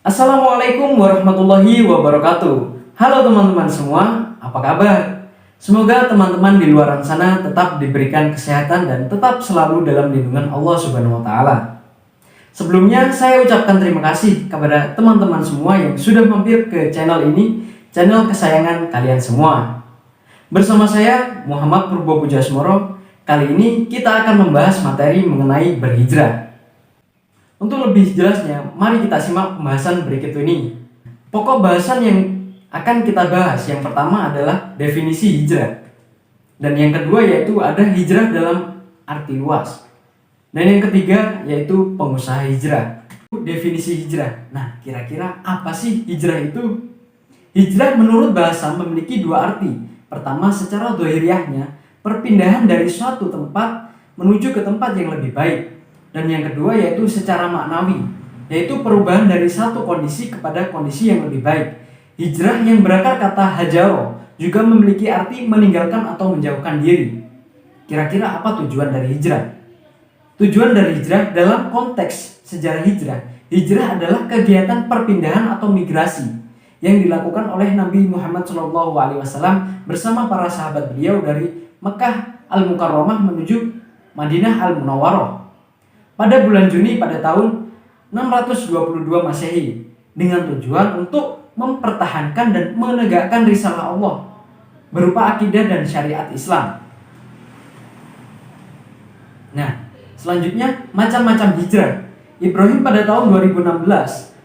Assalamualaikum warahmatullahi wabarakatuh. Halo teman-teman semua, apa kabar? Semoga teman-teman di luar sana tetap diberikan kesehatan dan tetap selalu dalam lindungan Allah Subhanahu wa taala. Sebelumnya saya ucapkan terima kasih kepada teman-teman semua yang sudah mampir ke channel ini, channel kesayangan kalian semua. Bersama saya Muhammad Purbo Pujasmoro. Kali ini kita akan membahas materi mengenai berhijrah. Untuk lebih jelasnya, mari kita simak pembahasan berikut ini. Pokok bahasan yang akan kita bahas yang pertama adalah definisi hijrah. Dan yang kedua yaitu ada hijrah dalam arti luas. Dan yang ketiga yaitu pengusaha hijrah. Definisi hijrah. Nah, kira-kira apa sih hijrah itu? Hijrah menurut bahasa memiliki dua arti. Pertama, secara dhahiriyahnya, perpindahan dari suatu tempat menuju ke tempat yang lebih baik. Dan yang kedua yaitu secara maknawi, yaitu perubahan dari satu kondisi kepada kondisi yang lebih baik. Hijrah yang berakar kata hajaro juga memiliki arti meninggalkan atau menjauhkan diri. Kira-kira apa tujuan dari hijrah? Tujuan dari hijrah dalam konteks sejarah hijrah adalah kegiatan perpindahan atau migrasi yang dilakukan oleh Nabi Muhammad SAW bersama para sahabat beliau dari Mekah Al-Mukarramah menuju Madinah Al-Munawwarah pada bulan Juni pada tahun 622 Masehi dengan tujuan untuk mempertahankan dan menegakkan risalah Allah berupa akidah dan syariat Islam. Nah, selanjutnya macam-macam hijrah. Ibrahim pada tahun 2016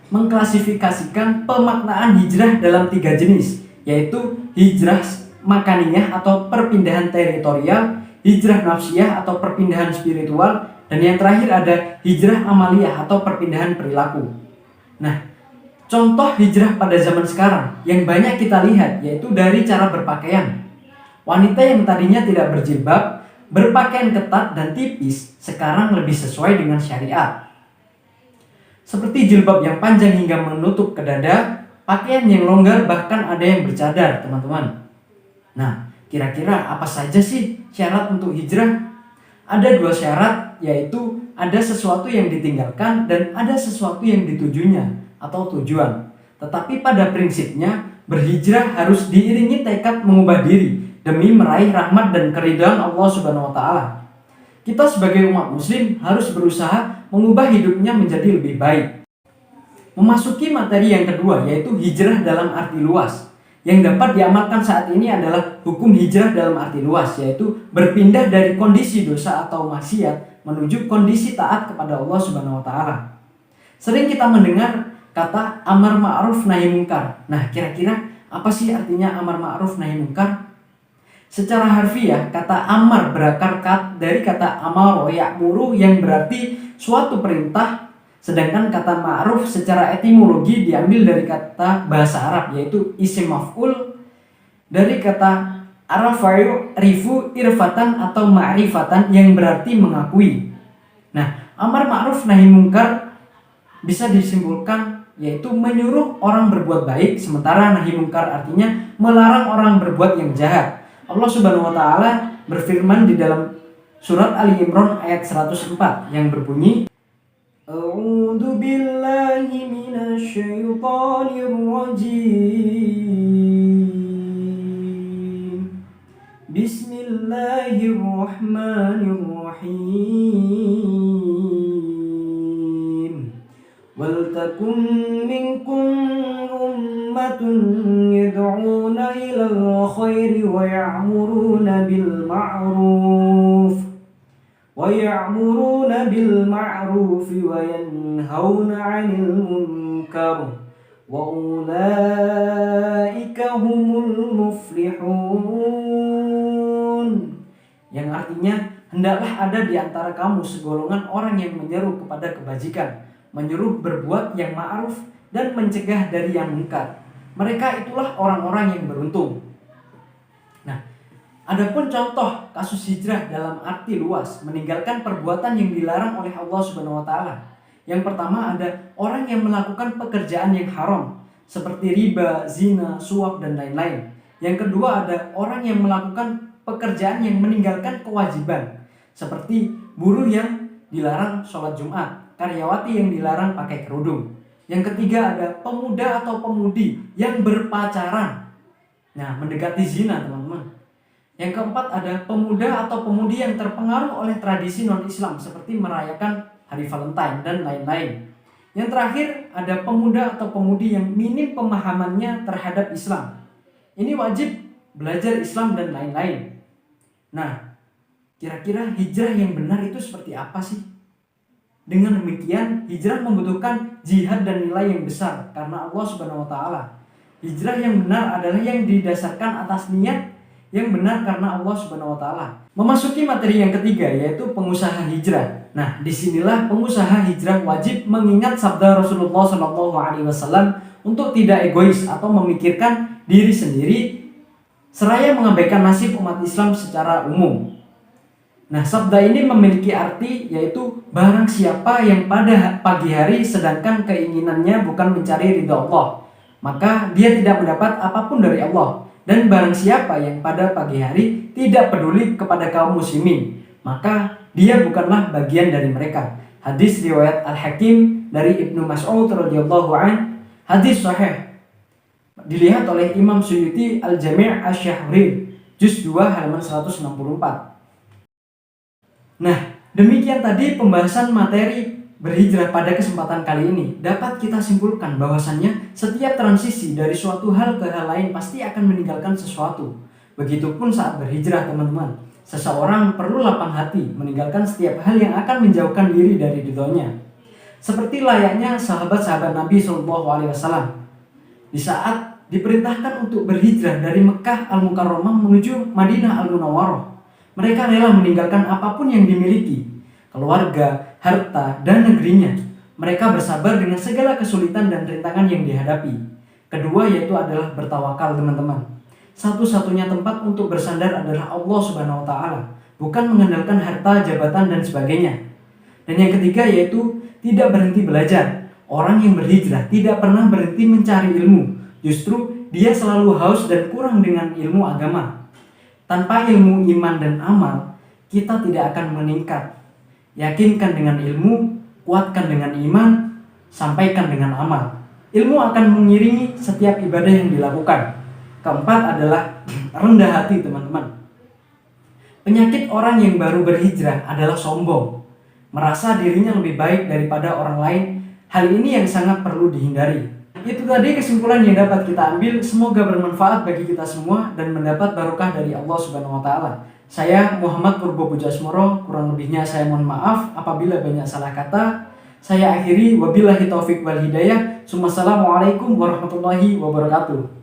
mengklasifikasikan pemaknaan hijrah dalam 3 jenis, yaitu hijrah makaniyah atau perpindahan teritorial, hijrah nafsiyah atau perpindahan spiritual, dan yang terakhir ada hijrah amaliyah atau perpindahan perilaku. Nah, contoh hijrah pada zaman sekarang yang banyak kita lihat yaitu dari cara berpakaian. Wanita yang tadinya tidak berjilbab, berpakaian ketat dan tipis, sekarang lebih sesuai dengan syariat. Seperti jilbab yang panjang hingga menutup ke dada, pakaian yang longgar, bahkan ada yang bercadar, teman-teman. Nah, kira-kira apa saja sih syarat untuk hijrah? Ada 2 syarat, yaitu ada sesuatu yang ditinggalkan dan ada sesuatu yang ditujunya atau tujuan. Tetapi pada prinsipnya berhijrah harus diiringi tekad mengubah diri demi meraih rahmat dan keridhaan Allah Subhanahu wa taala. Kita sebagai umat muslim harus berusaha mengubah hidupnya menjadi lebih baik. Memasuki materi yang kedua yaitu hijrah dalam arti luas. Yang dapat diamalkan saat ini adalah hukum hijrah dalam arti luas, yaitu berpindah dari kondisi dosa atau maksiat menuju kondisi taat kepada Allah Subhanahu wa taala. Sering kita mendengar kata amar ma'ruf nahi mungkar. Nah, kira-kira apa sih artinya amar ma'ruf nahi mungkar? Secara harfiah, kata amar berakar dari kata amaro ya'muru yang berarti suatu perintah. Sedangkan kata ma'ruf secara etimologi diambil dari kata bahasa Arab yaitu isim maf'ul dari kata arafayu rifu irfatan atau ma'rifatan yang berarti mengakui. Nah, amar ma'ruf nahi mungkar bisa disimpulkan yaitu menyuruh orang berbuat baik, sementara nahi mungkar artinya melarang orang berbuat yang jahat. Allah Subhanahu wa taala berfirman di dalam surat Ali Imran ayat 104 yang berbunyi, A'udzu billahi minasyaitonir rajim. Bismillahirrahmanirrahim. Wal takum minkum ummatun yad'una ilal khairi wa ya'muruna bil ma'ruf wa yanhauna 'anil munkar wa ulaika humul muflihun. Yang artinya, hendaklah ada di antara kamu segolongan orang yang menyeru kepada kebajikan, menyuruh berbuat yang ma'ruf dan mencegah dari yang munkar. Mereka itulah orang-orang yang beruntung. Nah, adapun contoh kasus hijrah dalam arti luas, meninggalkan perbuatan yang dilarang oleh Allah Subhanahu wa taala. Yang pertama ada orang yang melakukan pekerjaan yang haram seperti riba, zina, suap dan lain-lain. Yang kedua ada orang yang melakukan pekerjaan yang meninggalkan kewajiban seperti buruh yang dilarang sholat Jumat, karyawati yang dilarang pakai kerudung. Yang ketiga ada pemuda atau pemudi yang berpacaran. Nah, mendekati zina, teman-teman. Yang keempat ada pemuda atau pemudi yang terpengaruh oleh tradisi non-Islam seperti merayakan hari Valentine dan lain-lain. Yang terakhir ada pemuda atau pemudi yang minim pemahamannya terhadap Islam. Ini wajib belajar Islam dan lain-lain. Nah, kira-kira hijrah yang benar itu seperti apa sih? Dengan demikian, hijrah membutuhkan jihad dan nilai yang besar karena Allah Subhanahu wa taala. Hijrah yang benar adalah yang didasarkan atas niat yang benar karena Allah Subhanahu wa taala. Memasuki materi yang ketiga yaitu pengusaha hijrah. Nah, disinilah pengusaha hijrah wajib mengingat sabda Rasulullah SAW untuk tidak egois atau memikirkan diri sendiri seraya mengabaikan nasib umat Islam secara umum. Nah, sabda ini memiliki arti yaitu barang siapa yang pada pagi hari sedangkan keinginannya bukan mencari ridha Allah, maka dia tidak mendapat apapun dari Allah. Dan barang siapa yang pada pagi hari tidak peduli kepada kaum muslimin, maka dia bukanlah bagian dari mereka. Hadis riwayat Al-Hakim dari Ibnu Mas'ud radhiyallahu an, hadis sahih. Dilihat oleh Imam Suyuti Al-Jami' Asy-Syahrir, juz 2 halaman 164. Nah, demikian tadi pembahasan materi berhijrah pada kesempatan kali ini. Dapat kita simpulkan bahwasannya setiap transisi dari suatu hal ke hal lain pasti akan meninggalkan sesuatu. Begitupun saat berhijrah, teman-teman. Seseorang perlu lapang hati meninggalkan setiap hal yang akan menjauhkan diri dari ridhonya. Seperti layaknya sahabat-sahabat Nabi SAW. Di saat diperintahkan untuk berhijrah dari Mekah Al-Mukarramah menuju Madinah Al-Munawwarah, mereka rela meninggalkan apapun yang dimiliki, keluarga, harta, dan negerinya. Mereka bersabar dengan segala kesulitan dan rintangan yang dihadapi. Kedua yaitu adalah bertawakal, teman-teman. Satu-satunya tempat untuk bersandar adalah Allah Subhanahu wa taala, bukan mengandalkan harta, jabatan, dan sebagainya. Dan yang ketiga yaitu tidak berhenti belajar. Orang yang berhijrah tidak pernah berhenti mencari ilmu. Justru dia selalu haus dan kurang dengan ilmu agama. Tanpa ilmu iman dan amal, kita tidak akan meningkat. Yakinkan dengan ilmu, kuatkan dengan iman, sampaikan dengan amal. Ilmu akan mengiringi setiap ibadah yang dilakukan. Keempat adalah rendah hati, teman-teman. Penyakit orang yang baru berhijrah adalah sombong. Merasa dirinya lebih baik daripada orang lain. Hal ini yang sangat perlu dihindari. Itu tadi kesimpulan yang dapat kita ambil. Semoga bermanfaat bagi kita semua dan mendapat barokah dari Allah Subhanahu wa taala. Saya Muhammad Purbo Pujasmoro, kurang lebihnya saya mohon maaf apabila banyak salah kata. Saya akhiri, wabillahi taufik wal hidayah. Assalamualaikum warahmatullahi wabarakatuh.